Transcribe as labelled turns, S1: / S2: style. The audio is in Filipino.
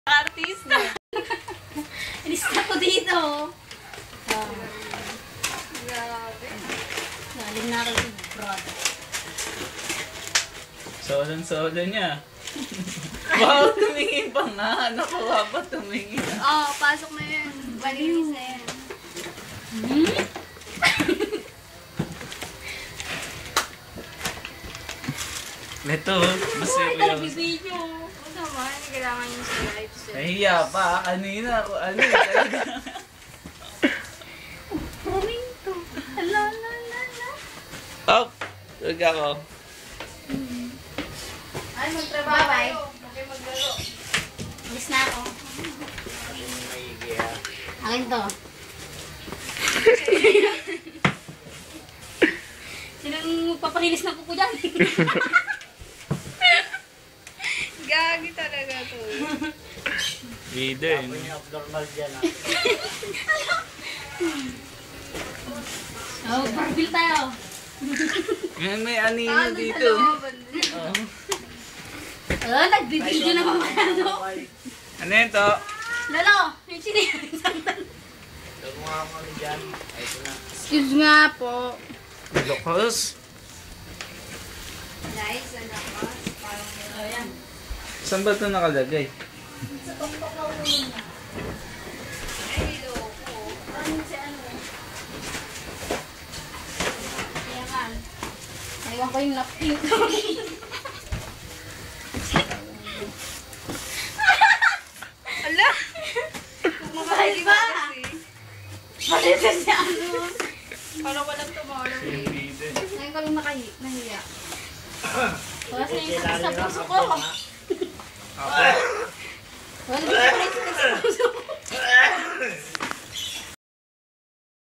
S1: Artista.
S2: Inista ko dito.
S1: Grabe.
S2: Galing na rin yung brother.
S3: Solo niya. Wow, tumingin pa nga. Nakuha pa tumingin.
S1: Oo, pasok na yun. Malinis na yan.
S3: Ito, mas
S2: Ay,
S3: seryoso.
S2: nagbibideo.
S1: Oo naman, kailangan yung sa live set.
S3: Nahiya pa. Kanina ako, ano talaga.
S2: Pruning to. Ala, la, la, la.
S3: Oh, huwag ako.
S1: Ay, magtrabaho kayo. Okay, maglaro.
S2: Alis na ako. Akin to. Sinang papakilis na kuko dyan?
S1: Gagi talaga to.
S3: Bida eh.
S2: Oh, barbil tayo.
S3: May anino dito. Oh.
S2: Oh, nagbibideo na mamaya.
S3: Ano yun to?
S2: Lalo, yung sinihan.
S1: Excuse nga po.
S3: Lokos.
S1: Guys, ano ko? Parang
S2: Ayan.
S3: Saan ba ito nakalagay?
S1: ay, loko.
S2: Ayan. Naiwan ko yung napkin ko.
S1: Ala!
S2: Mahal ba? Bakit kasi ano?
S1: Parang walang tomorrow.
S3: Bida.
S1: Ngayon ka lang nahiya.
S2: Wala sa yung sakit sa puso ko. Wala sa yung sakit sa puso ko.